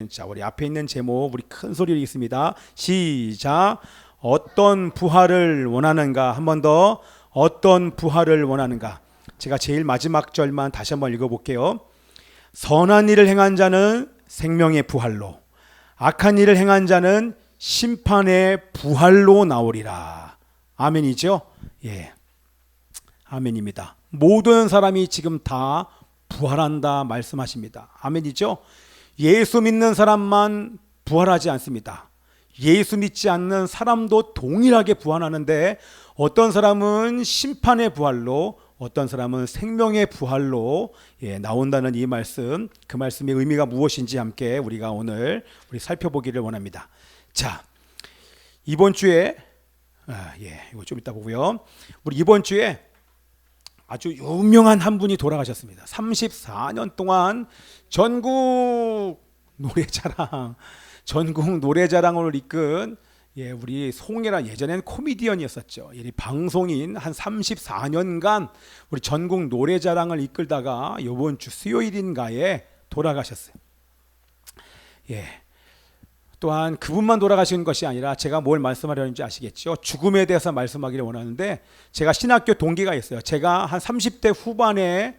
자, 우리 앞에 있는 제목 우리 큰 소리로 읽습니다. 시작. 어떤 부활을 원하는가? 한 번 더. 어떤 부활을 원하는가? 제가 제일 마지막 절만 다시 한번 읽어볼게요. 선한 일을 행한 자는 생명의 부활로, 악한 일을 행한 자는 심판의 부활로 나오리라. 아멘이죠? 예, 아멘입니다. 모든 사람이 지금 다 부활한다 말씀하십니다. 아멘이죠? 예수 믿는 사람만 부활하지 않습니다. 예수 믿지 않는 사람도 동일하게 부활하는데, 어떤 사람은 심판의 부활로, 어떤 사람은 생명의 부활로 나온다는 이 말씀, 그 말씀의 의미가 무엇인지 함께 우리가 오늘 살펴보기를 원합니다. 자, 이번 주에 이거 좀 이따 보고요. 우리 이번 주에 아주 유명한 한 분이 돌아가셨습니다. 34년 동안 전국 노래자랑을 이끈 우리 송혜란, 예전엔 코미디언이었었죠. 이 방송인 한 34년간 우리 전국 노래자랑을 이끌다가 이번 주 수요일인가에 돌아가셨어요. 또한 그분만 돌아가신 것이 아니라 제가 뭘 말씀하려는지 아시겠죠? 죽음에 대해서 말씀하기를 원하는데, 제가 신학교 동기가 있어요. 제가 한 30대 후반에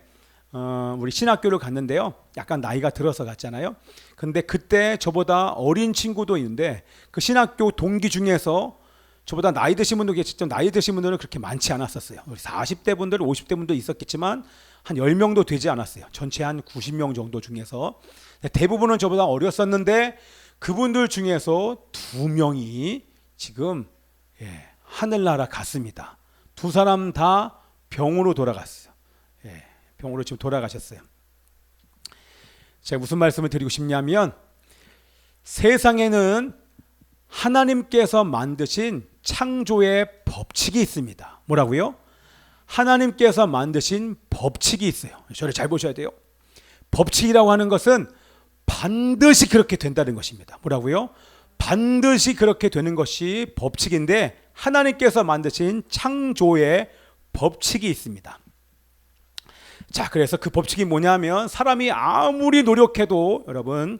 우리 신학교를 갔는데요. 약간 나이가 들어서 갔잖아요. 근데 그때 저보다 어린 친구도 있는데, 그 신학교 동기 중에서 저보다 나이 드신 분도 계시죠. 나이 드신 분들은 그렇게 많지 않았었어요. 우리 40대 분들, 50대 분도 있었겠지만 한 10명도 되지 않았어요. 전체 한 90명 정도 중에서. 대부분은 저보다 어렸었는데, 그분들 중에서 2명이 지금 하늘나라 갔습니다. 2사람 다 병으로 돌아갔어요. 병으로 지금 돌아가셨어요. 제가 무슨 말씀을 드리고 싶냐면, 세상에는 하나님께서 만드신 창조의 법칙이 있습니다. 뭐라고요? 하나님께서 만드신 법칙이 있어요. 저를 잘 보셔야 돼요. 법칙이라고 하는 것은 반드시 그렇게 된다는 것입니다. 뭐라고요? 반드시 그렇게 되는 것이 법칙인데, 하나님께서 만드신 창조의 법칙이 있습니다. 자, 그래서 그 법칙이 뭐냐면, 사람이 아무리 노력해도 여러분,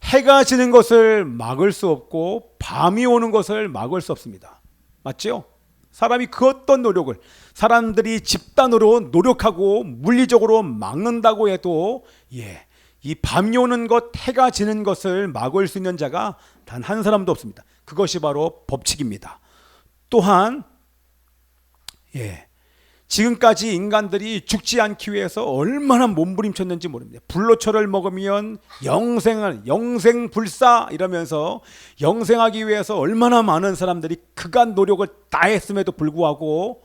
해가 지는 것을 막을 수 없고 밤이 오는 것을 막을 수 없습니다. 맞죠? 사람이 그 어떤 노력을, 사람들이 집단으로 노력하고 물리적으로 막는다고 해도 이 밤이 오는 것, 해가 지는 것을 막을 수 있는 자가 단 한 사람도 없습니다. 그것이 바로 법칙입니다. 또한 지금까지 인간들이 죽지 않기 위해서 얼마나 몸부림쳤는지 모릅니다. 불로초를 먹으면 영생불사 이러면서 영생하기 위해서 얼마나 많은 사람들이 그간 노력을 다했음에도 불구하고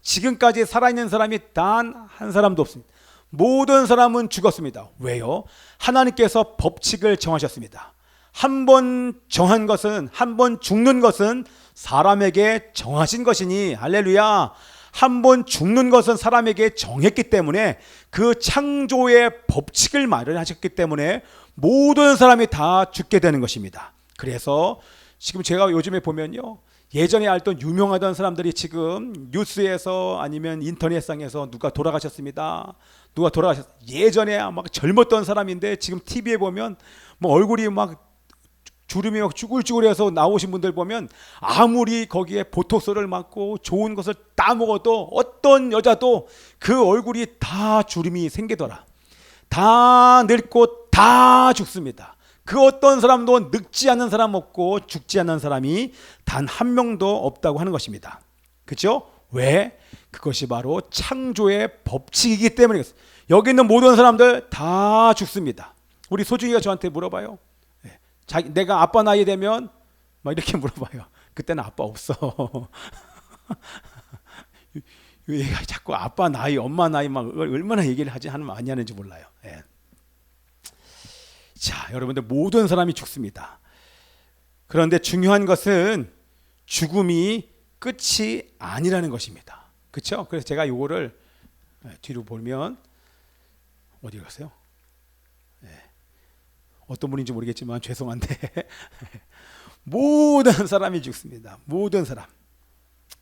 지금까지 살아있는 사람이 단 한 사람도 없습니다. 모든 사람은 죽었습니다. 왜요? 하나님께서 법칙을 정하셨습니다. 한 번 정한 것은, 한 번 죽는 것은 사람에게 정하신 것이니, 할렐루야, 한 번 죽는 것은 사람에게 정했기 때문에, 그 창조의 법칙을 마련하셨기 때문에 모든 사람이 다 죽게 되는 것입니다. 그래서 지금 제가 요즘에 보면요, 예전에 알던 유명하던 사람들이 지금 뉴스에서 아니면 인터넷상에서 누가 돌아가셨습니다. 누가 돌아가셨. 예전에 막 젊었던 사람인데 지금 TV에 보면 뭐 얼굴이 막 주름이 막 쭈글쭈글해서 나오신 분들 보면, 아무리 거기에 보톡스를 맞고 좋은 것을 다 먹어도 어떤 여자도 그 얼굴이 다 주름이 생기더라. 다 늙고 다 죽습니다. 그 어떤 사람도 늙지 않는 사람 없고 죽지 않는 사람이 단 한 명도 없다고 하는 것입니다. 그렇죠? 왜? 그것이 바로 창조의 법칙이기 때문에. 여기 있는 모든 사람들 다 죽습니다. 우리 소중이가 저한테 물어봐요. 내가 아빠 나이 되면 막 이렇게 물어봐요. 그때는 아빠 없어. 얘가 자꾸 아빠 나이, 엄마 나이 막 얼마나 얘기를 많이 하는지 몰라요. 자, 여러분들 모든 사람이 죽습니다. 그런데 중요한 것은 죽음이 끝이 아니라는 것입니다. 그렇죠? 그래서 제가 요거를 뒤로 보면 어디 갔어요? 어떤 분인지 모르겠지만 죄송한데 모든 사람이 죽습니다. 모든 사람.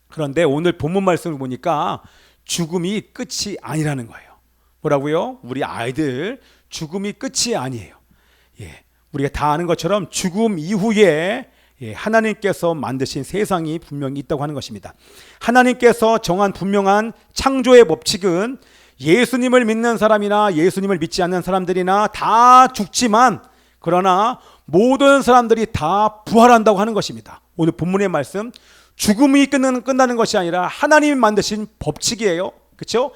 그런데 오늘 본문 말씀을 보니까 죽음이 끝이 아니라는 거예요. 뭐라고요? 우리 아이들 죽음이 끝이 아니에요. 우리가 다 아는 것처럼 죽음 이후에 하나님께서 만드신 세상이 분명히 있다고 하는 것입니다. 하나님께서 정한 분명한 창조의 법칙은 예수님을 믿는 사람이나 예수님을 믿지 않는 사람들이나 다 죽지만, 그러나 모든 사람들이 다 부활한다고 하는 것입니다. 오늘 본문의 말씀, 죽음이 끝나는 것이 아니라 하나님이 만드신 법칙이에요. 그렇죠?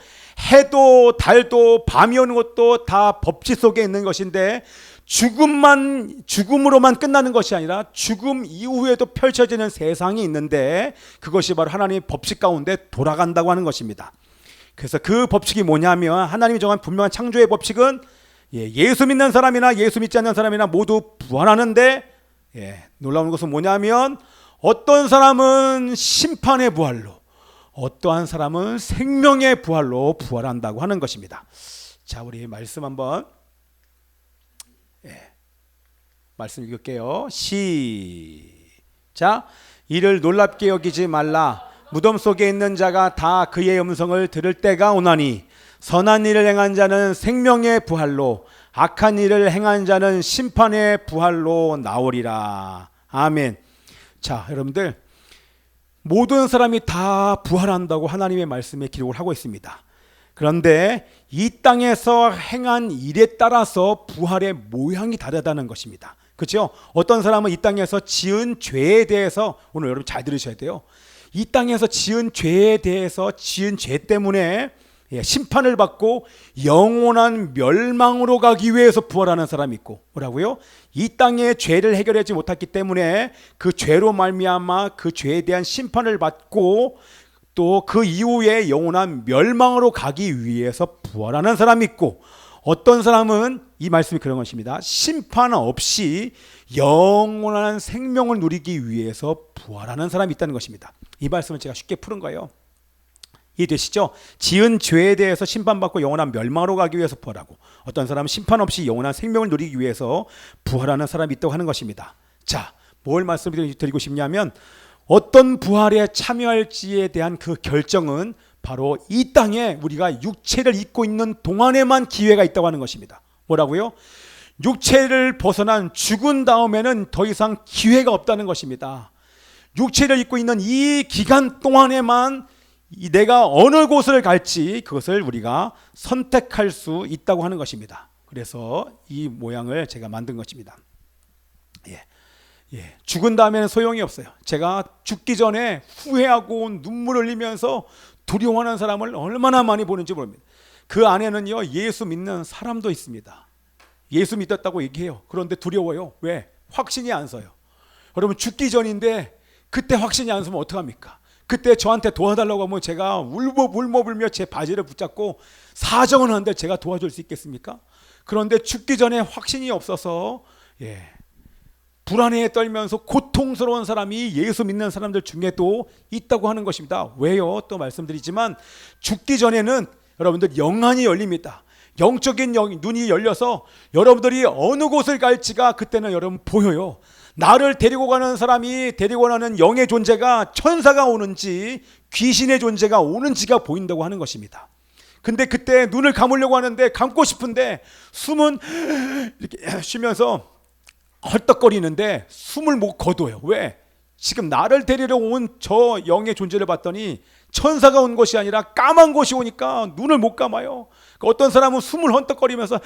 해도 달도 밤이 오는 것도 다 법칙 속에 있는 것인데, 죽음으로만 끝나는 것이 아니라 죽음 이후에도 펼쳐지는 세상이 있는데, 그것이 바로 하나님의 법칙 가운데 돌아간다고 하는 것입니다. 그래서 그 법칙이 뭐냐면, 하나님이 정한 분명한 창조의 법칙은 예수 믿는 사람이나 예수 믿지 않는 사람이나 모두 부활하는데, 놀라운 것은 뭐냐면 어떤 사람은 심판의 부활로, 어떠한 사람은 생명의 부활로 부활한다고 하는 것입니다. 자, 우리 말씀 한번 말씀 읽을게요. 시작. 이를 놀랍게 여기지 말라. 무덤 속에 있는 자가 다 그의 음성을 들을 때가 오나니, 선한 일을 행한 자는 생명의 부활로, 악한 일을 행한 자는 심판의 부활로 나오리라. 아멘. 자, 여러분들, 모든 사람이 다 부활한다고 하나님의 말씀에 기록을 하고 있습니다. 그런데 이 땅에서 행한 일에 따라서 부활의 모양이 다르다는 것입니다. 그렇죠? 어떤 사람은 이 땅에서 지은 죄에 대해서, 오늘 여러분 잘 들으셔야 돼요. 이 땅에서 지은 죄에 대해서, 지은 죄 때문에 심판을 받고 영원한 멸망으로 가기 위해서 부활하는 사람이 있고, 뭐라고요? 이 땅의 죄를 해결하지 못했기 때문에 그 죄로 말미암아 그 죄에 대한 심판을 받고 또 그 이후에 영원한 멸망으로 가기 위해서 부활하는 사람이 있고, 어떤 사람은 이 말씀이 그런 것입니다. 심판 없이 영원한 생명을 누리기 위해서 부활하는 사람이 있다는 것입니다. 이 말씀을 제가 쉽게 푸른 거예요. 이해되시죠? 지은 죄에 대해서 심판받고 영원한 멸망으로 가기 위해서 부활하고, 어떤 사람은 심판 없이 영원한 생명을 누리기 위해서 부활하는 사람이 있다고 하는 것입니다. 자, 뭘 말씀드리고 싶냐면, 어떤 부활에 참여할지에 대한 그 결정은 바로 이 땅에 우리가 육체를 입고 있는 동안에만 기회가 있다고 하는 것입니다. 뭐라고요? 육체를 벗어난 죽은 다음에는 더 이상 기회가 없다는 것입니다. 육체를 입고 있는 이 기간 동안에만 내가 어느 곳을 갈지 그것을 우리가 선택할 수 있다고 하는 것입니다. 그래서 이 모양을 제가 만든 것입니다. 죽은 다음에는 소용이 없어요. 제가 죽기 전에 후회하고 눈물 흘리면서 두려워하는 사람을 얼마나 많이 보는지 모릅니다. 그 안에는요, 예수 믿는 사람도 있습니다. 예수 믿었다고 얘기해요. 그런데 두려워요. 왜? 확신이 안 서요. 여러분, 죽기 전인데 그때 확신이 안 서면 어떡합니까? 그때 저한테 도와달라고 하면 제가 울먹울며 제 바지를 붙잡고 사정은 하는데 제가 도와줄 수 있겠습니까? 그런데 죽기 전에 확신이 없어서 불안해 떨면서 고통스러운 사람이 예수 믿는 사람들 중에도 있다고 하는 것입니다. 왜요? 또 말씀드리지만 죽기 전에는 여러분들 영안이 열립니다. 영적인 눈이 열려서 여러분들이 어느 곳을 갈지가 그때는 여러분 보여요. 나를 데리고 가는 사람이, 데리고 가는 영의 존재가 천사가 오는지 귀신의 존재가 오는지가 보인다고 하는 것입니다. 근데 그때 눈을 감으려고 하는데, 감고 싶은데 숨은 이렇게 쉬면서 헐떡거리는데 숨을 못 거둬요. 왜? 지금 나를 데리러 온 저 영의 존재를 봤더니 천사가 온 것이 아니라 까만 것이 오니까 눈을 못 감아요. 어떤 사람은 숨을 헐떡거리면서,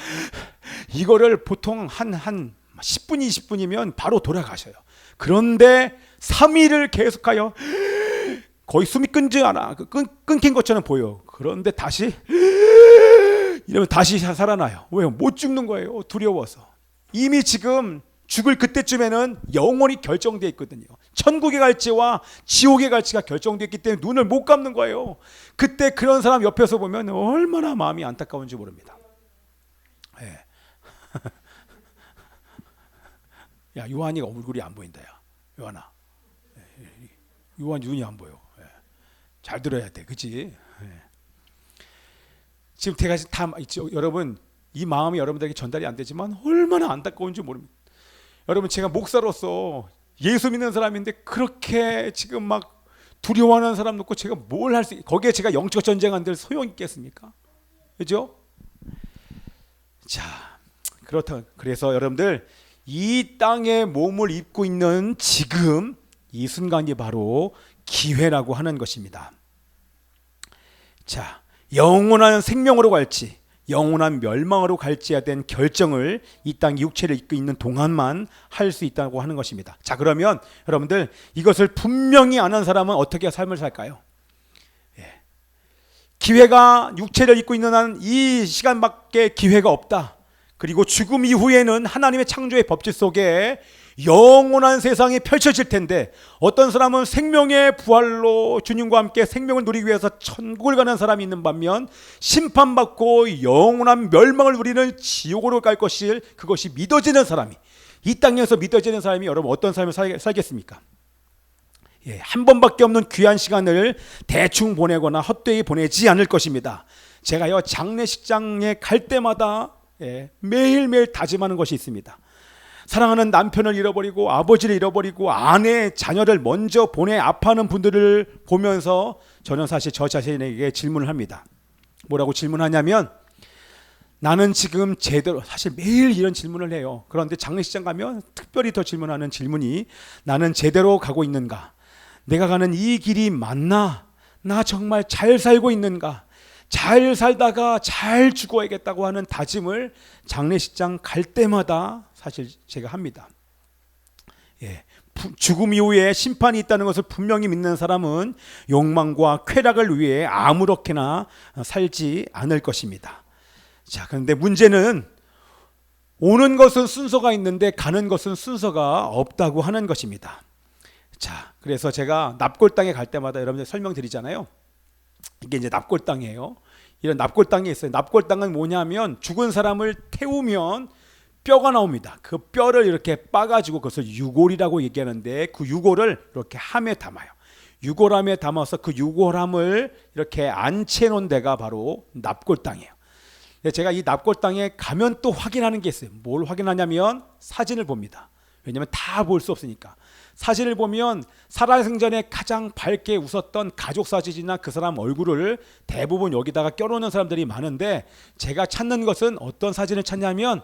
이거를 보통 한 10분, 20분이면 바로 돌아가셔요. 그런데 3일을 계속하여 거의 숨이 끊지 않아. 끊긴 것처럼 보여. 그런데 다시 이러면 다시 살아나요. 왜요? 못 죽는 거예요. 두려워서. 이미 지금 죽을 그때쯤에는 영원히 결정되어 있거든요. 천국에 갈지와 지옥에 갈지가 결정되어 있기 때문에 눈을 못 감는 거예요. 그때 그런 사람 옆에서 보면 얼마나 마음이 안타까운지 모릅니다. 야, 요한이가 얼굴이 안 보인다. 야, 요한아. 요한 눈이 안 보여. 잘 들어야 돼. 그치? 지금 제가 다 여러분, 이 마음이 여러분들에게 전달이 안 되지만 얼마나 안타까운지 모릅니다. 여러분, 제가 목사로서 예수 믿는 사람인데 그렇게 지금 막 두려워하는 사람 놓고 제가 뭘 할 수, 거기에 제가 영적 전쟁한들 소용 있겠습니까? 그죠? 자, 그래서 여러분들, 이 땅에 몸을 입고 있는 지금 이 순간이 바로 기회라고 하는 것입니다. 자, 영원한 생명으로 갈지 영원한 멸망으로 갈지에 대한 결정을 이 땅 육체를 입고 있는 동안만 할 수 있다고 하는 것입니다. 자, 그러면 여러분들 이것을 분명히 아는 사람은 어떻게 삶을 살까요? 기회가 육체를 입고 있는 한 이 시간밖에 기회가 없다. 그리고 죽음 이후에는 하나님의 창조의 법칙 속에 영원한 세상이 펼쳐질 텐데, 어떤 사람은 생명의 부활로 주님과 함께 생명을 누리기 위해서 천국을 가는 사람이 있는 반면, 심판받고 영원한 멸망을 누리는 지옥으로 갈 것이, 그것이 믿어지는 사람이, 이 땅에서 믿어지는 사람이 여러분 어떤 삶을 살겠습니까? 한 번밖에 없는 귀한 시간을 대충 보내거나 헛되이 보내지 않을 것입니다. 제가요, 장례식장에 갈 때마다 매일매일 다짐하는 것이 있습니다. 사랑하는 남편을 잃어버리고 아버지를 잃어버리고 아내, 자녀를 먼저 보내 아파하는 분들을 보면서 저는 사실 저 자신에게 질문을 합니다. 뭐라고 질문하냐면, 나는 지금 제대로, 사실 매일 이런 질문을 해요. 그런데 장례식장 가면 특별히 더 질문하는 질문이, 나는 제대로 가고 있는가? 내가 가는 이 길이 맞나? 나 정말 잘 살고 있는가? 잘 살다가 잘 죽어야겠다고 하는 다짐을 장례식장 갈 때마다 사실 제가 합니다. 죽음 이후에 심판이 있다는 것을 분명히 믿는 사람은 욕망과 쾌락을 위해 아무렇게나 살지 않을 것입니다. 자, 그런데 문제는 오는 것은 순서가 있는데 가는 것은 순서가 없다고 하는 것입니다. 자, 그래서 제가 납골당에 갈 때마다 여러분들 설명드리잖아요. 이게 이제 납골당이에요. 이런 납골당이 있어요. 납골당은 뭐냐면 죽은 사람을 태우면 뼈가 나옵니다. 그 뼈를 이렇게 빻아가지고 그것을 유골이라고 얘기하는데, 그 유골을 이렇게 함에 담아요. 유골함에 담아서 그 유골함을 이렇게 안치해 놓은 데가 바로 납골당이에요. 제가 이 납골당에 가면 또 확인하는 게 있어요. 뭘 확인하냐면 사진을 봅니다. 왜냐하면 다 볼 수 없으니까. 사진을 보면 살아생전에 가장 밝게 웃었던 가족 사진이나 그 사람 얼굴을 대부분 여기다가 껴놓는 사람들이 많은데, 제가 찾는 것은 어떤 사진을 찾냐면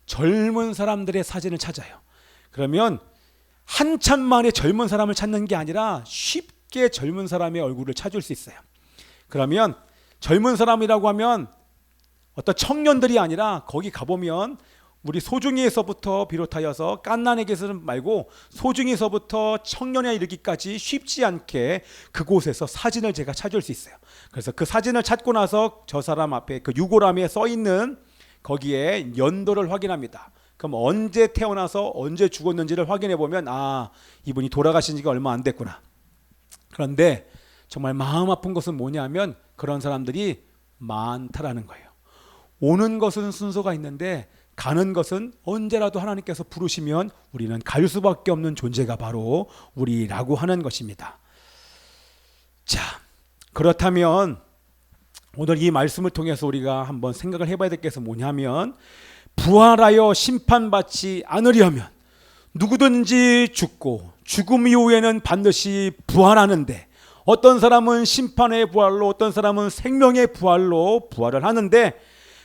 젊은 사람들의 사진을 찾아요. 그러면 한참 만에 젊은 사람을 찾는 게 아니라 쉽게 젊은 사람의 얼굴을 찾을 수 있어요. 그러면 젊은 사람이라고 하면 어떤 청년들이 아니라 거기 가보면 우리 소중이에서부터 비롯하여서 깐난에게서는 말고 소중이서부터 청년에 이르기까지 쉽지 않게 그곳에서 사진을 제가 찾을 수 있어요. 그래서 그 사진을 찾고 나서 저 사람 앞에 그 유골함에 써 있는 거기에 연도를 확인합니다. 그럼 언제 태어나서 언제 죽었는지를 확인해 보면, 아, 이분이 돌아가신 지가 얼마 안 됐구나. 그런데 정말 마음 아픈 것은 뭐냐면 그런 사람들이 많다라는 거예요. 오는 것은 순서가 있는데 가는 것은 언제라도 하나님께서 부르시면 우리는 갈 수밖에 없는 존재가 바로 우리라고 하는 것입니다. 자, 그렇다면 오늘 이 말씀을 통해서 우리가 한번 생각을 해봐야 될 것은 뭐냐면, 부활하여 심판받지 않으려면 누구든지 죽고 죽음 이후에는 반드시 부활하는데, 어떤 사람은 심판의 부활로, 어떤 사람은 생명의 부활로 부활을 하는데,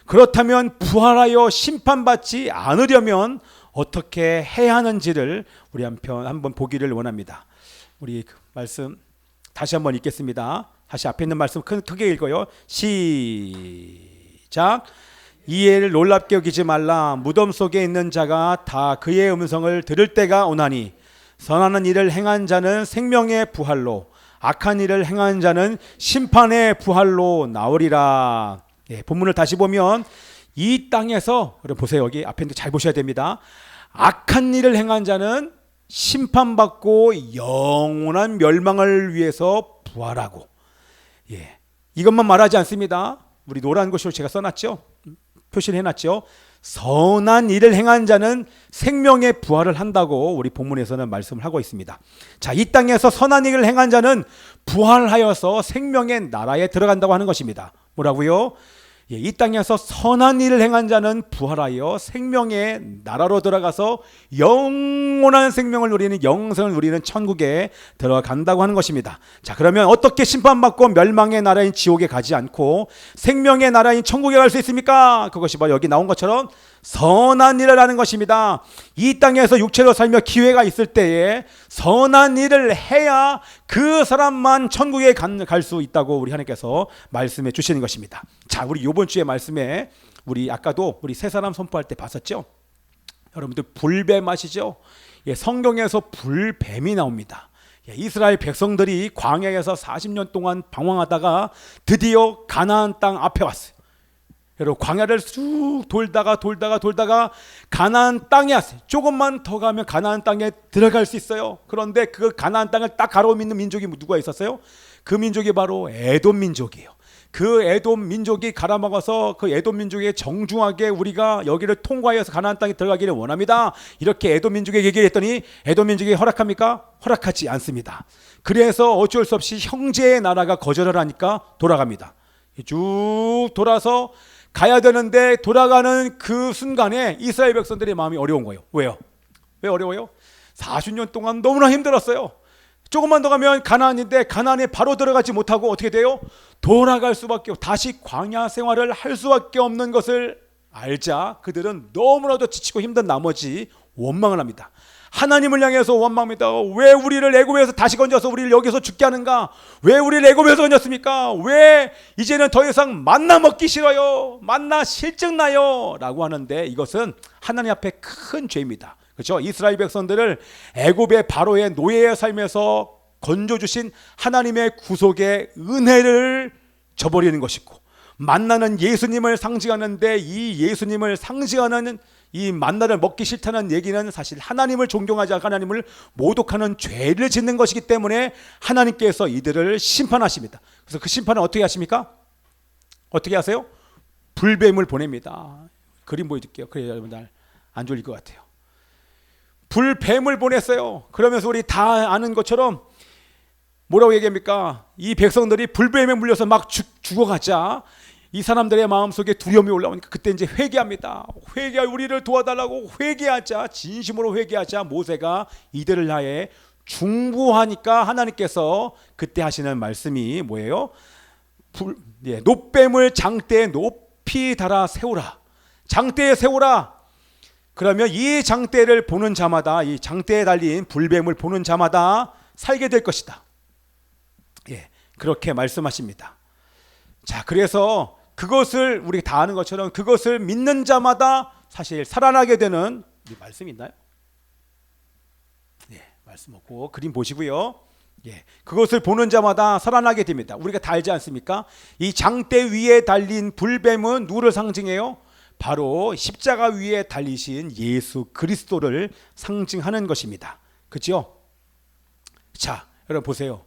그렇다면 부활하여 심판받지 않으려면 어떻게 해야 하는지를 우리 한번 보기를 원합니다. 우리 그 말씀 다시 한번 읽겠습니다. 다시 앞에 있는 말씀 크게 읽어요. 시작. 이해를 놀랍게 여기지 말라. 무덤 속에 있는 자가 다 그의 음성을 들을 때가 오나니, 선한 일을 행한 자는 생명의 부활로, 악한 일을 행한 자는 심판의 부활로 나오리라. 본문을 다시 보면 이 땅에서, 여러분 보세요. 여기 앞에 있는 잘 보셔야 됩니다. 악한 일을 행한 자는 심판받고 영원한 멸망을 위해서 부활하고, 이것만 말하지 않습니다. 우리 노란 글씨로 제가 써놨죠. 표시를 해놨죠. 선한 일을 행한 자는 생명의 부활을 한다고 우리 본문에서는 말씀을 하고 있습니다. 자, 이 땅에서 선한 일을 행한 자는 부활하여서 생명의 나라에 들어간다고 하는 것입니다. 뭐라고요? 이 땅에서 선한 일을 행한 자는 부활하여 생명의 나라로 들어가서 영원한 생명을 누리는, 영생을 누리는 천국에 들어간다고 하는 것입니다. 자, 그러면 어떻게 심판받고 멸망의 나라인 지옥에 가지 않고 생명의 나라인 천국에 갈 수 있습니까? 그것이 바로 여기 나온 것처럼 선한 일을 하는 것입니다. 이 땅에서 육체로 살며 기회가 있을 때에 선한 일을 해야 그 사람만 천국에 갈 수 있다고 우리 하나님께서 말씀해 주시는 것입니다. 자, 우리 이번 주의 말씀에 우리 아까도 우리 세 사람 선포할 때 봤었죠. 여러분들 불뱀 아시죠? 예, 성경에서 불뱀이 나옵니다. 예, 이스라엘 백성들이 광야에서 40년 동안 방황하다가 드디어 가나안 땅 앞에 왔어요. 여러분, 광야를 쭉 돌다가 가나안 땅에 왔어요. 조금만 더 가면 가나안 땅에 들어갈 수 있어요. 그런데 그 가나안 땅을 딱 가로막는 민족이 누가 있었어요? 그 민족이 바로 에돔 민족이에요. 그 에돔 민족이 갈아먹어서 그 에돔 민족에 정중하게 우리가 여기를 통과해서 가나안 땅에 들어가기를 원합니다. 이렇게 에돔 민족에 얘기를 했더니 에돔 민족이 허락합니까? 허락하지 않습니다. 그래서 어쩔 수 없이 형제의 나라가 거절을 하니까 돌아갑니다. 쭉 돌아서 가야 되는데 돌아가는 그 순간에 이스라엘 백성들의 마음이 어려운 거예요. 왜요? 왜 어려워요? 40년 동안 너무나 힘들었어요. 조금만 더 가면 가나안인데 가나안에 바로 들어가지 못하고 어떻게 돼요? 돌아갈 수밖에 없고 다시 광야 생활을 할 수밖에 없는 것을 알자 그들은 너무나도 지치고 힘든 나머지 원망을 합니다. 하나님을 향해서 원망합니다. 왜 우리를 애굽에서 다시 건져서 우리를 여기서 죽게 하는가? 왜 우리를 애굽에서 건졌습니까? 왜 이제는 더 이상 만나 먹기 싫어요? 만나 실증나요? 라고 하는데 이것은 하나님 앞에 큰 죄입니다. 그렇죠? 이스라엘 백성들을 애굽의 바로의 노예의 삶에서 건져주신 하나님의 구속의 은혜를 저버리는 것이고, 만나는 예수님을 상징하는데 이 예수님을 상징하는 이 만나를 먹기 싫다는 얘기는 사실 하나님을 존경하지 않고 하나님을 모독하는 죄를 짓는 것이기 때문에 하나님께서 이들을 심판하십니다. 그래서 그 심판을 어떻게 하십니까? 어떻게 하세요? 불뱀을 보냅니다. 그림 보여드릴게요. 그래야 여러분들 안 졸릴 것 같아요. 불뱀을 보냈어요. 그러면서 우리 다 아는 것처럼 뭐라고 얘기합니까? 이 백성들이 불뱀에 물려서 막 죽어가자 이 사람들의 마음속에 두려움이 올라오니까 그때 이제 회개합니다. 우리를 도와달라고 회개하자, 진심으로 회개하자 모세가 이들을 하에 중보하니까 하나님께서 그때 하시는 말씀이 뭐예요? 놋뱀을 장대에 높이 달아 세우라. 장대에 세우라. 그러면 이 장대를 보는 자마다, 이 장대에 달린 불뱀을 보는 자마다 살게 될 것이다. 예, 그렇게 말씀하십니다. 자, 그래서 그것을 우리 다 아는 것처럼 그것을 믿는 자마다 사실 살아나게 되는 이 말씀 있나요? 예, 말씀 없고 그림 보시고요. 예, 그것을 보는 자마다 살아나게 됩니다. 우리가 다 알지 않습니까? 이 장대 위에 달린 불뱀은 누구를 상징해요? 바로 십자가 위에 달리신 예수 그리스도를 상징하는 것입니다. 그렇죠? 자, 여러분 보세요.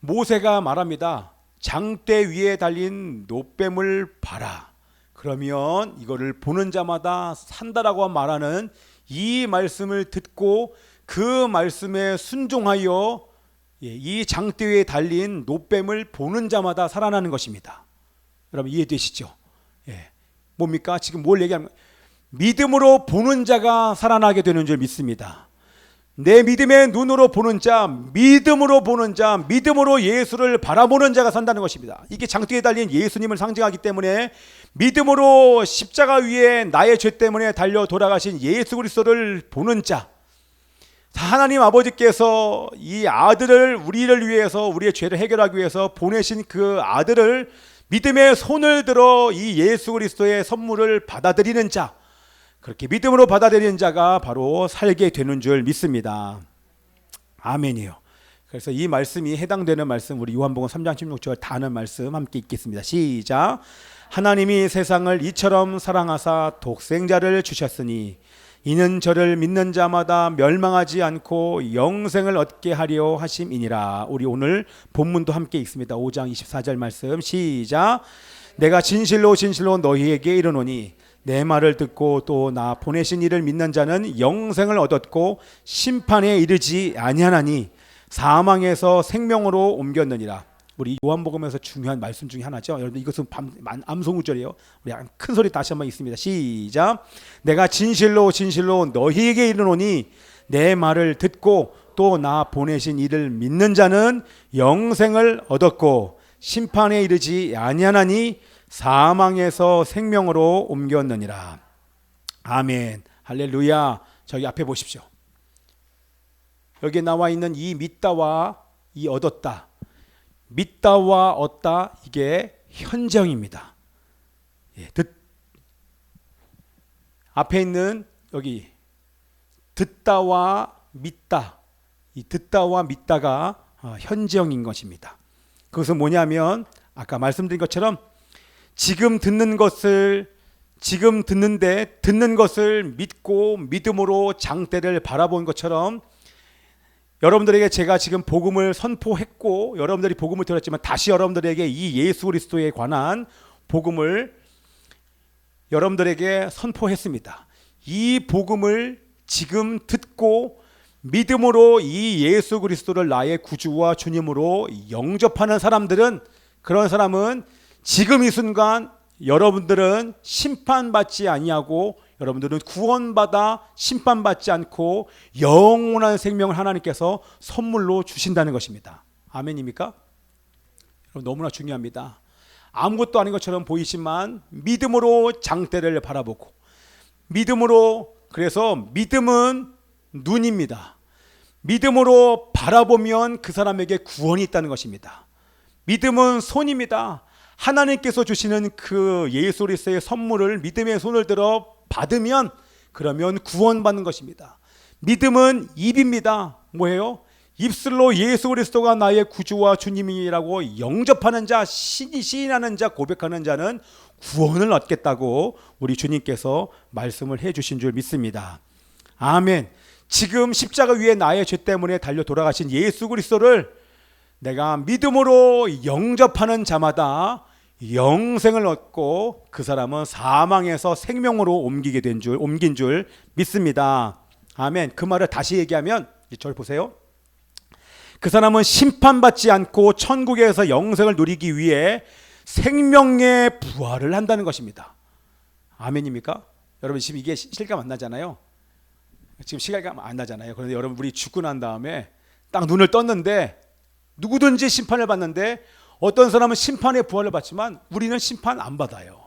모세가 말합니다. 장대 위에 달린 놋뱀을 봐라. 그러면 이거를 보는 자마다 산다라고 말하는 이 말씀을 듣고 그 말씀에 순종하여 이 장대 위에 달린 놋뱀을 보는 자마다 살아나는 것입니다. 여러분 이해되시죠? 예. 뭡니까? 지금 뭘 얘기하는 거예요? 믿음으로 보는 자가 살아나게 되는 줄 믿습니다. 내 믿음의 눈으로 보는 자, 믿음으로 보는 자, 믿음으로 예수를 바라보는 자가 산다는 것입니다. 이게 장대에 달린 예수님을 상징하기 때문에 믿음으로 십자가 위에 나의 죄 때문에 달려 돌아가신 예수 그리스도를 보는 자, 하나님 아버지께서 이 아들을 우리를 위해서 우리의 죄를 해결하기 위해서 보내신 그 아들을 믿음의 손을 들어 이 예수 그리스도의 선물을 받아들이는 자, 그렇게 믿음으로 받아들이는 자가 바로 살게 되는 줄 믿습니다. 아멘이요. 그래서 이 말씀이 해당되는 말씀 우리 요한복음 3장 16절 다 아는 말씀 함께 읽겠습니다. 시작. 하나님이 세상을 이처럼 사랑하사 독생자를 주셨으니 이는 저를 믿는 자마다 멸망하지 않고 영생을 얻게 하려 하심이니라. 우리 오늘 본문도 함께 읽습니다. 5장 24절 말씀 시작. 내가 진실로 진실로 너희에게 이르노니 내 말을 듣고 또 나 보내신 이를 믿는 자는 영생을 얻었고 심판에 이르지 아니하나니 사망에서 생명으로 옮겼느니라. 우리 요한복음에서 중요한 말씀 중에 하나죠. 여러분 이것은 암송구절이에요. 우리 큰 소리 다시 한번 읽습니다. 시작. 내가 진실로 진실로 너희에게 이르노니 내 말을 듣고 또 나 보내신 이를 믿는 자는 영생을 얻었고 심판에 이르지 아니하나니 사망에서 생명으로 옮겼느니라. 아멘. 할렐루야. 저기 앞에 보십시오. 여기에 나와 있는 이 믿다와 이 얻었다. 믿다와 얻다, 이게 현재형입니다. 예, 앞에 있는 여기 듣다와 믿다, 이 듣다와 믿다가 현재형인 것입니다. 그것은 뭐냐면 아까 말씀드린 것처럼 지금 듣는 것을 듣는 것을 믿고 믿음으로 장대를 바라본 것처럼 여러분들에게 제가 지금 복음을 선포했고 여러분들이 복음을 들었지만 다시 여러분들에게 이 예수 그리스도에 관한 복음을 여러분들에게 선포했습니다. 이 복음을 지금 듣고 믿음으로 이 예수 그리스도를 나의 구주와 주님으로 영접하는 사람들은, 그런 사람은 지금 이 순간 여러분들은 심판받지 아니하고 여러분들은 구원받아 심판받지 않고 영원한 생명을 하나님께서 선물로 주신다는 것입니다. 아멘입니까? 너무나 중요합니다. 아무것도 아닌 것처럼 보이지만 믿음으로 장대를 바라보고 믿음으로, 그래서 믿음은 눈입니다. 믿음으로 바라보면 그 사람에게 구원이 있다는 것입니다. 믿음은 손입니다. 하나님께서 주시는 그 예수 그리스도의 선물을 믿음의 손을 들어 받으면 그러면 구원받는 것입니다. 믿음은 입입니다. 뭐예요? 입술로 예수 그리스도가 나의 구주와 주님이라고 영접하는 자, 시인하는 자, 고백하는 자는 구원을 얻겠다고 우리 주님께서 말씀을 해주신 줄 믿습니다. 아멘. 지금 십자가 위에 나의 죄 때문에 달려 돌아가신 예수 그리스도를 내가 믿음으로 영접하는 자마다 영생을 얻고 그 사람은 사망에서 생명으로 옮긴 줄 믿습니다. 아멘. 그 말을 다시 얘기하면, 저를 보세요. 그 사람은 심판받지 않고 천국에서 영생을 누리기 위해 생명의 부활을 한다는 것입니다. 아멘입니까? 여러분 지금 이게 실감 안 나잖아요. 지금 실감 안 나잖아요. 그런데 여러분, 우리 죽고 난 다음에 딱 눈을 떴는데 누구든지 심판을 받는데 어떤 사람은 심판의 부활을 받지만 우리는 심판 안 받아요.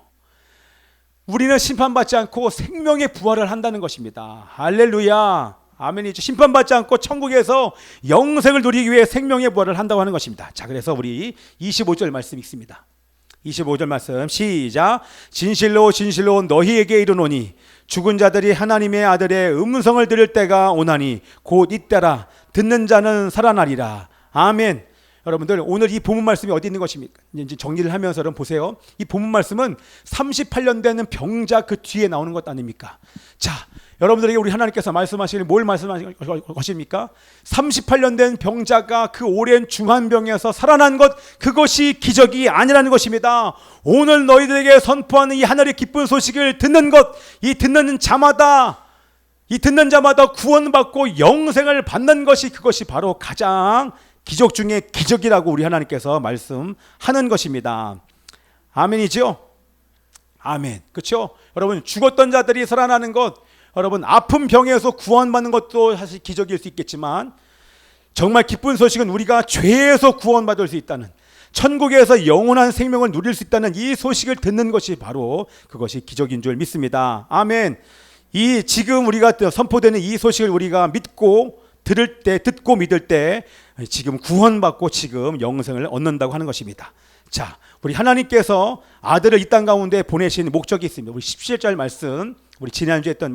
우리는 심판받지 않고 생명의 부활을 한다는 것입니다. 할렐루야. 아멘이죠. 심판받지 않고 천국에서 영생을 누리기 위해 생명의 부활을 한다고 하는 것입니다. 자, 그래서 우리 25절 말씀 읽습니다. 25절 말씀 시작. 진실로 진실로 너희에게 이르노니 죽은 자들이 하나님의 아들의 음성을 들을 때가 오나니 곧 이때라. 듣는 자는 살아나리라. 아멘. 여러분들, 오늘 이 본문 말씀이 어디 있는 것입니까? 이제 정리를 하면서 여러분 보세요. 이 본문 말씀은 38년 되는 병자 그 뒤에 나오는 것 아닙니까? 자, 여러분들에게 우리 하나님께서 말씀하시니 뭘 말씀하신 것입니까? 38년 된 병자가 그 오랜 중환병에서 살아난 것, 그것이 기적이 아니라는 것입니다. 오늘 너희들에게 선포하는 이 하늘의 기쁜 소식을 듣는 것, 이 듣는 자마다 구원받고 영생을 받는 것이, 그것이 바로 가장 기적 중에 기적이라고 우리 하나님께서 말씀하는 것입니다. 아멘이죠? 아멘. 그렇죠? 여러분, 죽었던 자들이 살아나는 것, 여러분 아픈 병에서 구원받는 것도 사실 기적일 수 있겠지만 정말 기쁜 소식은 우리가 죄에서 구원받을 수 있다는, 천국에서 영원한 생명을 누릴 수 있다는 이 소식을 듣는 것이 바로 그것이 기적인 줄 믿습니다. 아멘. 이 지금 우리가 선포되는 이 소식을 우리가 믿고 들을 때, 듣고 믿을 때 지금 구원받고 지금 영생을 얻는다고 하는 것입니다. 자, 우리 하나님께서 아들을 이 땅 가운데 보내신 목적이 있습니다. 우리 17절 말씀, 우리 지난주에 했던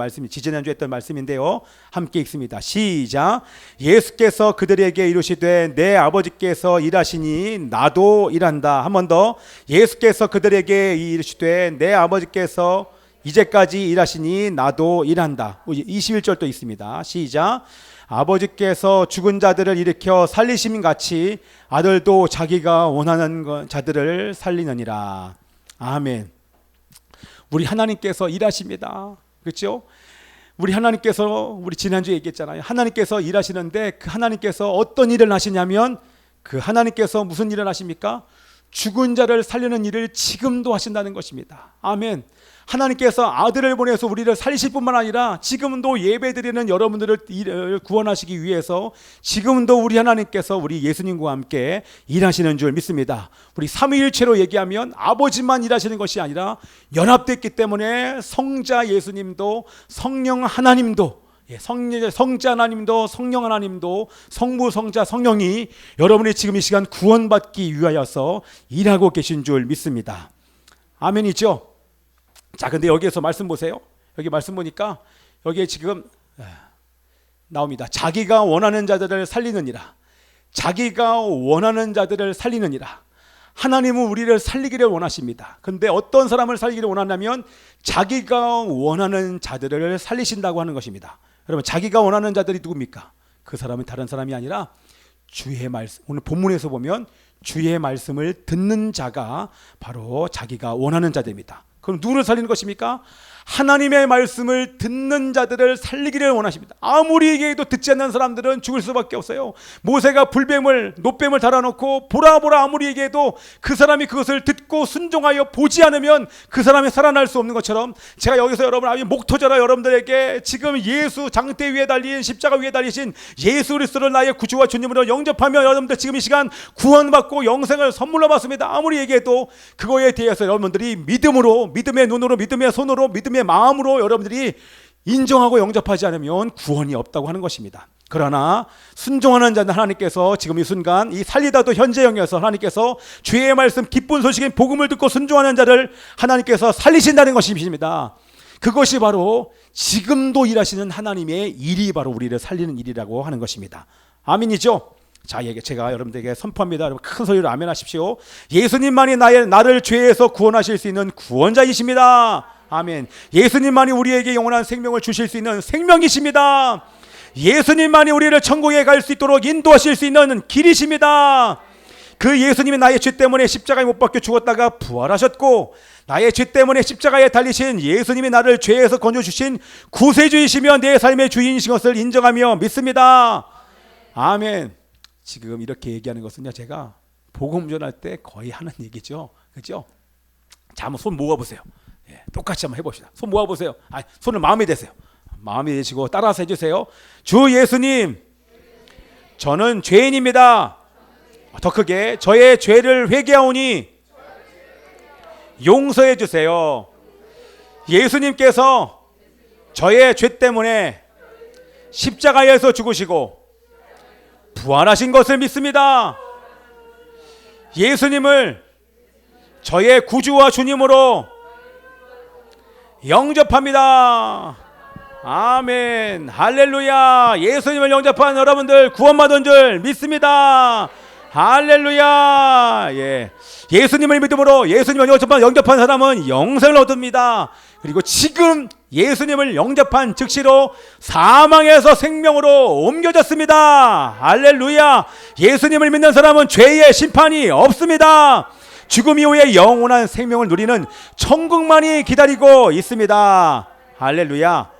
말씀인데요. 함께 읽습니다. 시작. 예수께서 그들에게 이르시되 내 아버지께서 일하시니 나도 일한다. 한 번 더. 예수께서 그들에게 이르시되 내 아버지께서 이제까지 일하시니 나도 일한다. 21절도 있습니다. 시작. 아버지께서 죽은 자들을 일으켜 살리심 같이 아들도 자기가 원하는 자들을 살리느니라. 아멘. 우리 하나님께서 일하십니다. 그렇죠? 우리 하나님께서, 우리 지난주에 얘기했잖아요. 하나님께서 일하시는데 그 하나님께서 어떤 일을 하시냐면, 그 하나님께서 무슨 일을 하십니까? 죽은 자를 살리는 일을 지금도 하신다는 것입니다. 아멘. 하나님께서 아들을 보내서 우리를 살리실 뿐만 아니라 지금도 예배드리는 여러분들을 구원하시기 위해서 지금도 우리 하나님께서 우리 예수님과 함께 일하시는 줄 믿습니다. 우리 삼위일체로 얘기하면 아버지만 일하시는 것이 아니라 연합됐기 때문에 성자 예수님도 성령 하나님도 성자 하나님도 성령 하나님도 성부 성자 성령이 여러분이 지금 이 시간 구원받기 위하여서 일하고 계신 줄 믿습니다. 아멘이죠? 자, 근데 여기에서 말씀 보세요. 여기 말씀 보니까 여기에 지금 나옵니다. 자기가 원하는 자들을 살리느니라. 자기가 원하는 자들을 살리느니라. 하나님은 우리를 살리기를 원하십니다. 근데 어떤 사람을 살리기를 원하냐면 자기가 원하는 자들을 살리신다고 하는 것입니다. 여러분, 자기가 원하는 자들이 누굽니까? 그 사람은 다른 사람이 아니라 주의 말씀, 오늘 본문에서 보면 주의 말씀을 듣는 자가 바로 자기가 원하는 자들입니다. 그럼 누구를 살리는 것입니까? 하나님의 말씀을 듣는 자들을 살리기를 원하십니다. 아무리 얘기해도 듣지 않는 사람들은 죽을 수밖에 없어요. 모세가 불뱀을 노뱀을 달아놓고 보라 아무리 얘기해도 그 사람이 그것을 듣고 순종하여 보지 않으면 그 사람이 살아날 수 없는 것처럼, 제가 여기서 여러분 아주 목 터져라 여러분들에게 지금 예수 장대 위에 달린 십자가 위에 달리신 예수 그리스도를 나의 구주와 주님으로 영접하며 여러분들 지금 이 시간 구원받고 영생을 선물로 받습니다. 아무리 얘기해도 그거에 대해서 여러분들이 믿음으로, 믿음의 눈으로, 믿음의 손으로, 믿음의 마음으로 여러분들이 인정하고 영접하지 않으면 구원이 없다고 하는 것입니다. 그러나 순종하는 자는 하나님께서 지금 이 순간 이 살리다도 현재형에서 하나님께서 주의 말씀 기쁜 소식인 복음을 듣고 순종하는 자를 하나님께서 살리신다는 것입니다. 그것이 바로 지금도 일하시는 하나님의 일이 바로 우리를 살리는 일이라고 하는 것입니다. 아멘이죠? 자, 제가 여러분들에게 선포합니다. 여러분 큰 소리로 아멘 하십시오. 예수님만이 나를 죄에서 구원하실 수 있는 구원자이십니다. 아멘. 예수님만이 우리에게 영원한 생명을 주실 수 있는 생명이십니다. 예수님만이 우리를 천국에 갈 수 있도록 인도하실 수 있는 길이십니다. 그 예수님이 나의 죄 때문에 십자가에 못 박혀 죽었다가 부활하셨고, 나의 죄 때문에 십자가에 달리신 예수님이 나를 죄에서 건져주신 구세주이시며 내 삶의 주인이신 것을 인정하며 믿습니다. 아멘. 지금 이렇게 얘기하는 것은요, 제가 복음 전할 때 거의 하는 얘기죠. 그렇죠? 자, 한번 손 모아보세요. 똑같이 한번 해봅시다. 손 모아보세요. 손을 마음에 대세요. 마음에 대시고 따라서 해주세요. 주 예수님, 저는 죄인입니다. 더 크게, 저의 죄를 회개하오니 용서해 주세요. 예수님께서 저의 죄 때문에 십자가에서 죽으시고 부활하신 것을 믿습니다. 예수님을 저의 구주와 주님으로 영접합니다. 아멘. 할렐루야. 예수님을 영접한 여러분들 구원받은 줄 믿습니다. 할렐루야. 예수님을 믿음으로 예수님을 영접한 사람은 영생을 얻습니다. 그리고 지금 예수님을 영접한 즉시로 사망에서 생명으로 옮겨졌습니다. 할렐루야. 예수님을 믿는 사람은 죄의 심판이 없습니다. 죽음 이후에 영원한 생명을 누리는 천국만이 기다리고 있습니다. 할렐루야.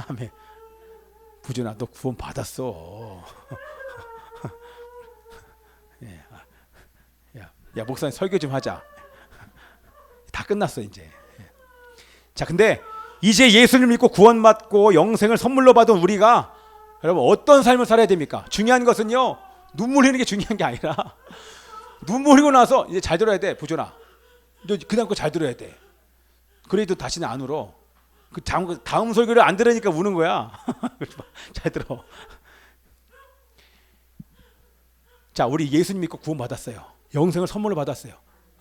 아멘. 부준아, 너 구원 받았어. 야, 목사님 설교 좀 하자. 다 끝났어 이제. 자, 근데 이제 예수를 믿고 구원받고 영생을 선물로 받은 우리가 여러분 어떤 삶을 살아야 됩니까? 중요한 것은요, 눈물 흘리는 게 중요한 게 아니라 눈물 흘리고 나서 이제 잘 들어야 돼. 부준아, 너 그다음 거 잘 들어야 돼. 그래도 다시는 안 울어. 그 다음 설교를 안 들으니까 우는 거야. 잘 들어. 자, 우리 예수님 믿고 구원 받았어요. 영생을 선물로 받았어요.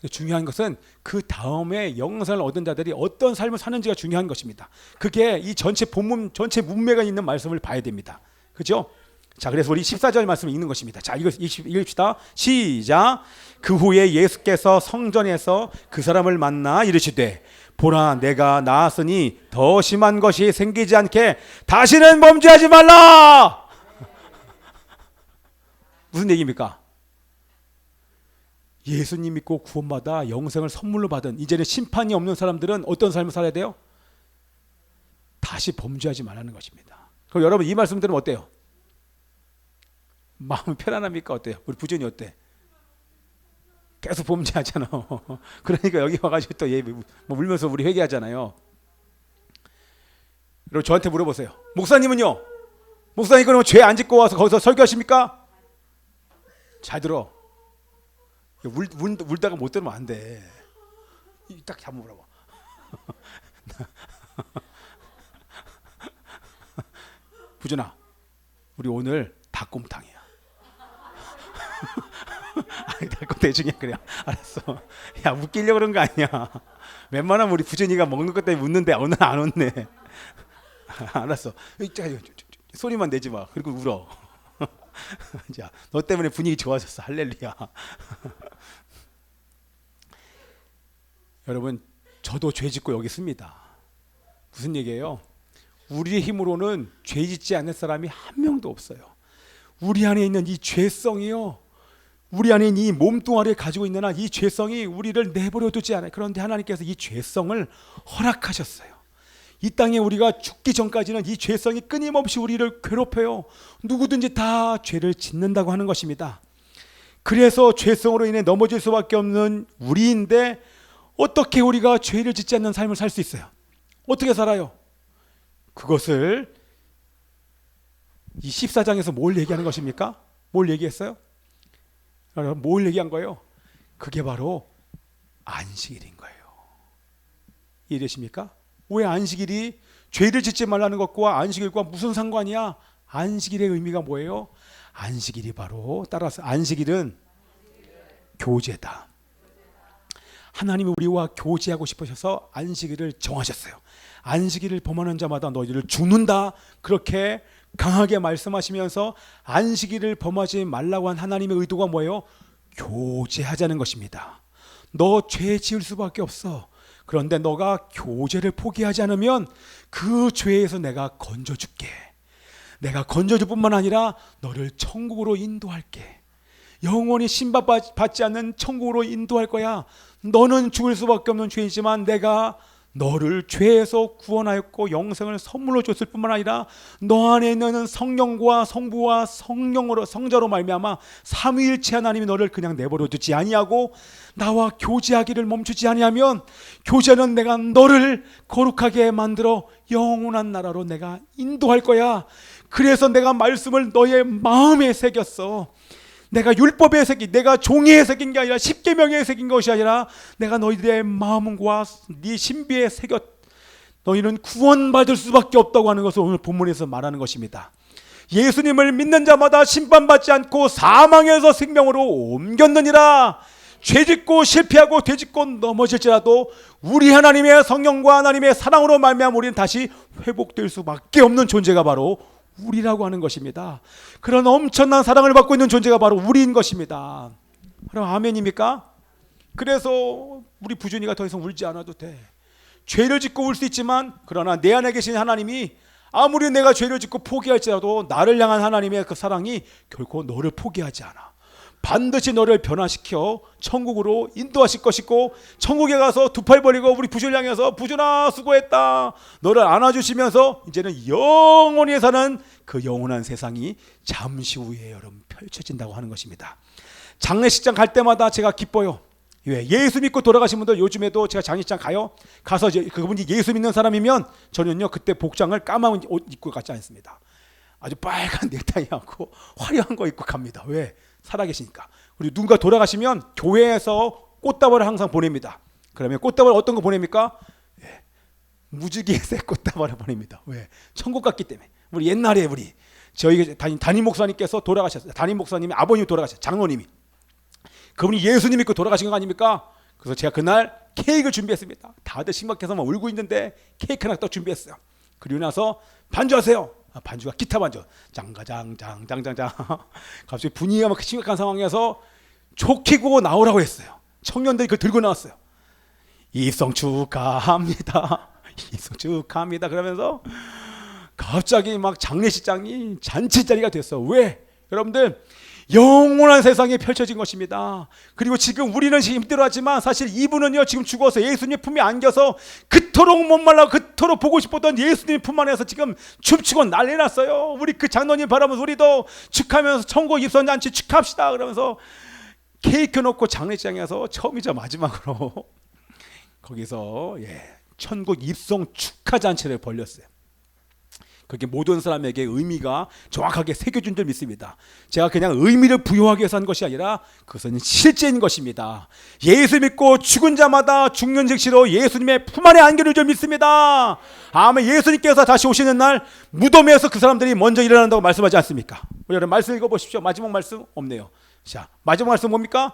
중요한 것은 그 다음에 영생을 얻은 자들이 어떤 삶을 사는지가 중요한 것입니다. 그게 이 전체 본문, 전체 문맥에 있는 말씀을 봐야 됩니다. 그죠? 자, 그래서 우리 14절 말씀을 읽는 것입니다. 자, 읽읍시다. 시작. 그 후에 예수께서 성전에서 그 사람을 만나 이르시되, 보라, 내가 나았으니 더 심한 것이 생기지 않게 다시는 범죄하지 말라. 무슨 얘기입니까? 예수님 믿고 구원받아 영생을 선물로 받은 이제는 심판이 없는 사람들은 어떤 삶을 살아야 돼요? 다시 범죄하지 말라는 것입니다. 그럼 여러분 이 말씀 들으면 어때요? 마음 편안합니까? 어때요? 우리 부전이 어때? 계속 범죄하잖아. 그러니까 여기 와가지고 또 울면서 우리 회개하잖아요. 여러분 저한테 물어보세요. 목사님은요? 목사님 그러면 죄 안 짓고 와서 거기서 설교하십니까? 잘 들어. 울다가 못 들으면 안 돼. 딱 한번 물어봐. 부준아, 우리 오늘 닭곰탕이야. 아니, 닭곰 대중이야. 그래, 알았어. 야, 웃기려고 그런 거 아니야. 웬만하면 우리 부준이가 먹는 것 때문에 웃는데 오늘 안 웃네. 알았어. 소리만 내지 마. 그리고 울어. 자, 너 때문에 분위기 좋아졌어. 할렐루야. 여러분, 저도 죄 짓고 여기 있습니다. 무슨 얘기예요? 우리의 힘으로는 죄 짓지 않는 사람이 한 명도 없어요. 우리 안에 있는 이 죄성이요, 우리 안에 있는 이 몸뚱아리를 가지고 있는 한 이 죄성이 우리를 내버려 두지 않아요. 그런데 하나님께서 이 죄성을 허락하셨어요. 이 땅에 우리가 죽기 전까지는 이 죄성이 끊임없이 우리를 괴롭혀요. 누구든지 다 죄를 짓는다고 하는 것입니다. 그래서 죄성으로 인해 넘어질 수밖에 없는 우리인데, 어떻게 우리가 죄를 짓지 않는 삶을 살 수 있어요? 어떻게 살아요? 그것을 이 14장에서 뭘 얘기하는 것입니까? 뭘 얘기했어요? 뭘 얘기한 거예요? 그게 바로 안식일인 거예요. 이해되십니까? 왜 안식일이 죄를 짓지 말라는 것과 안식일과 무슨 상관이야? 안식일의 의미가 뭐예요? 안식일이 바로, 따라서 안식일은 교제다. 하나님이 우리와 교제하고 싶으셔서 안식일을 정하셨어요. 안식일을 범하는 자마다 너희를 죽는다, 그렇게 강하게 말씀하시면서 안식일을 범하지 말라고 한 하나님의 의도가 뭐예요? 교제하자는 것입니다. 너 죄 지을 수밖에 없어. 그런데 너가 교제를 포기하지 않으면 그 죄에서 내가 건져줄게. 내가 건져줄 뿐만 아니라 너를 천국으로 인도할게. 영원히 심판받지 않는 천국으로 인도할 거야. 너는 죽을 수밖에 없는 죄이지만 내가 너를 죄에서 구원하였고 영생을 선물로 줬을 뿐만 아니라 너 안에 있는 성령과 성부와 성령으로, 성자로 말미암아 삼위일체 하나님이 너를 그냥 내버려 두지 아니하고 나와 교제하기를 멈추지 아니하면, 교제는 내가 너를 거룩하게 만들어 영원한 나라로 내가 인도할 거야. 그래서 내가 말씀을 너의 마음에 새겼어. 내가 율법에 새긴, 내가 종이에 새긴 게 아니라 십계명에 새긴 것이 아니라 내가 너희들의 마음과 네 신비에 새겼. 너희는 구원받을 수밖에 없다고 하는 것을 오늘 본문에서 말하는 것입니다. 예수님을 믿는 자마다 심판받지 않고 사망에서 생명으로 옮겼느니라. 죄짓고 실패하고 되짓고 넘어질지라도 우리 하나님의 성령과 하나님의 사랑으로 말미암아 우리는 다시 회복될 수밖에 없는 존재가 바로 우리라고 하는 것입니다. 그런 엄청난 사랑을 받고 있는 존재가 바로 우리인 것입니다. 그럼 아멘입니까? 그래서 우리 부준이가 더 이상 울지 않아도 돼. 죄를 짓고 울 수 있지만, 그러나 내 안에 계신 하나님이 아무리 내가 죄를 짓고 포기할지라도 나를 향한 하나님의 그 사랑이 결코 너를 포기하지 않아. 반드시 너를 변화시켜 천국으로 인도하실 것이고, 천국에 가서 두 팔 벌리고 우리 부준을 향해서 부준아 수고했다, 너를 안아주시면서 이제는 영원히 사는 그 영원한 세상이 잠시 후에 여러분 펼쳐진다고 하는 것입니다. 장례식장 갈 때마다 제가 기뻐요. 왜? 예수 믿고 돌아가신 분들, 요즘에도 제가 장례식장 가서 그분이 예수 믿는 사람이면 저는요 그때 복장을 까만 옷 입고 가지 않습니다. 아주 빨간 넥타이하고 화려한 거 입고 갑니다. 왜? 살아계시니까. 그리고 누군가 돌아가시면 교회에서 꽃다발을 항상 보냅니다. 그러면 꽃다발 어떤 거 보냅니까? 예, 무지개의 새 꽃다발을 보냅니다. 왜? 천국 갔기 때문에. 우리 옛날에 저희 담임 목사님께서 돌아가셨어요. 담임 목사님이 아버님이 돌아가셨어요. 장로님이. 그분이 예수님 믿고 돌아가신 거 아닙니까? 그래서 제가 그날 케이크를 준비했습니다. 다들 심각해서 막 울고 있는데 케이크 하나 또 준비했어요. 그리고 나서 반주하세요. 반주가 기타 반주, 장가장장장장장. 갑자기 분위기가 막 심각한 상황에서 족히고 나오라고 했어요. 청년들이 그걸 들고 나왔어요. 입성 축하합니다. 입성 축하합니다. 그러면서 갑자기 막 장례식장이 잔치 자리가 됐어. 왜? 여러분들, 영원한 세상이 펼쳐진 것입니다. 그리고 지금 우리는 힘들어하지만 사실 이분은요 지금 죽어서 예수님 품에 안겨서 그토록 목말라 그토록 보고 싶었던 예수님 품 안에서 지금 춤추고 난리 났어요. 우리 그 장로님 바라보면서 우리도 축하하면서 천국 입선 잔치 축하합시다 그러면서 케이크 놓고 장례장에서 처음이자 마지막으로 거기서 천국 입성 축하 잔치를 벌렸어요. 그게 모든 사람에게 의미가 정확하게 새겨준 줄 믿습니다. 제가 그냥 의미를 부여하기 위해서 한 것이 아니라 그것은 실제인 것입니다. 예수 믿고 죽은 자마다 죽는 즉시로 예수님의 품 안에 안기는 줄 믿습니다. 아멘. 예수님께서 다시 오시는 날 무덤에서 그 사람들이 먼저 일어난다고 말씀하지 않습니까? 우리 여러분 말씀 읽어보십시오. 마지막 말씀 없네요. 자, 마지막 말씀 뭡니까?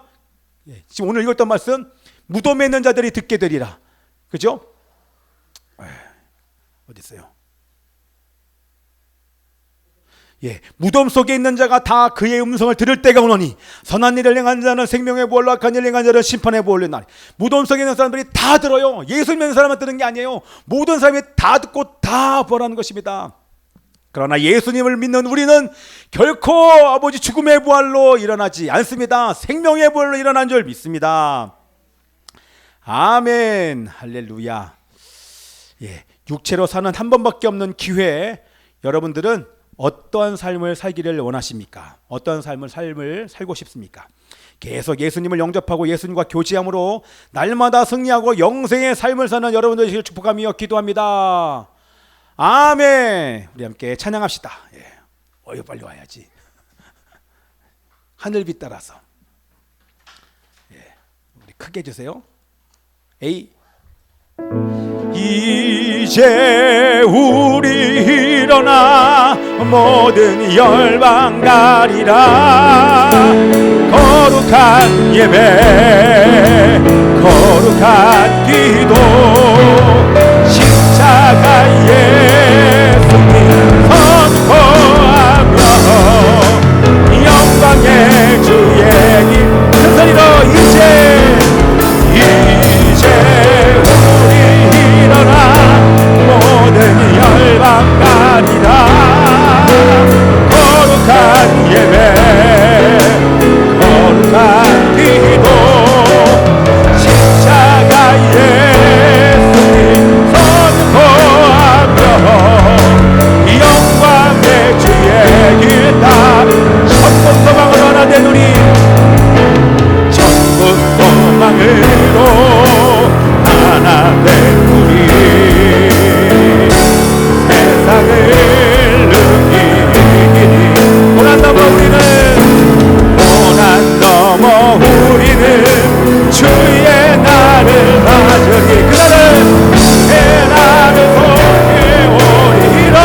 지금 오늘 읽었던 말씀, 무덤에 있는 자들이 듣게 되리라. 그죠? 어디 있어요? 무덤 속에 있는 자가 다 그의 음성을 들을 때가 오노니 선한 일을 행한 자는 생명의 보혈로 악한 일을 행한 자는 심판의 보혈로 나리. 무덤 속에 있는 사람들이 다 들어요. 예수 믿는 사람만 듣는 게 아니에요. 모든 사람이 다 듣고 다 벌하는 것입니다. 그러나 예수님을 믿는 우리는 결코 아버지 죽음의 부활로 일어나지 않습니다. 생명의 부활로 일어난 줄 믿습니다. 아멘. 할렐루야. 육체로 사는 한 번밖에 없는 기회에 여러분들은 어떠한 삶을 살기를 원하십니까? 어떠한 삶을 살고 싶습니까? 계속 예수님을 영접하고 예수님과 교제함으로 날마다 승리하고 영생의 삶을 사는 여러분들 되시길 축복하며 기도합니다. 아멘. 우리 함께 찬양합시다. 빨리 와야지. 하늘빛 따라서. 우리 크게 해주세요. 에이. 이제 우리 일어나 모든 열방 가리라. 거룩한 예배 거룩한 기도 십자가 예수님 선포하며 영광의 주의 길 큰 소리로 이제 일어나 모든 열방 가리라. 거룩한 예배 거룩한 기도 십자가 예수님 선포하며 영광의 주의 길 따라 천국 소망으로 하나 된 우리 천국 소망으로 하나 된 우리 세상을 느끼니 고난 넘어 우리는 주의 날을 맞으리. 그날은 새 날을 보게 오리라.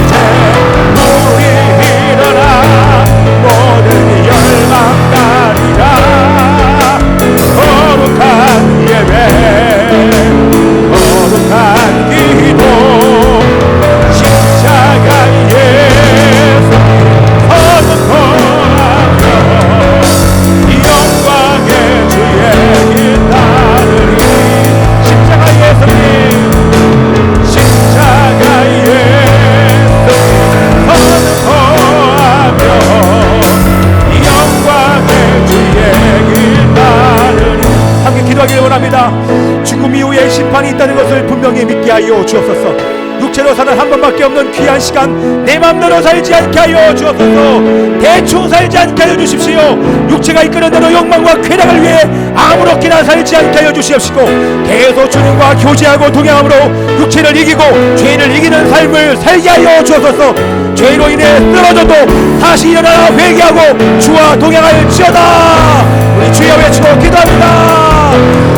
이제 우리 일어나 모든 열방 가리라. 거룩한 예배 거룩한 기도 십자가 예수님 선포하며 영광의 주의 길 따르리. 십자가 예수님 십자가 예수님 선포하며 영광의 주의 길 따르리. 함께 기도하기를 원합니다. 죽음 이후에 심판이 있다는 것을 분명히 믿게 하여 주옵소서. 육체로 사는 한 번밖에 없는 귀한 시간 내 맘대로 살지 않게 하여 주옵소서. 대충 살지 않게 하여 주십시오. 육체가 이끄는 대로 욕망과 쾌락을 위해 아무렇게나 살지 않게 하여 주시옵시고 계속 주님과 교제하고 동행함으로 육체를 이기고 죄를 이기는 삶을 살게 하여 주옵소서. 죄로 인해 쓰러져도 다시 일어나 회개하고 주와 동행할지어다. 우리 주여 외치고 기도합니다.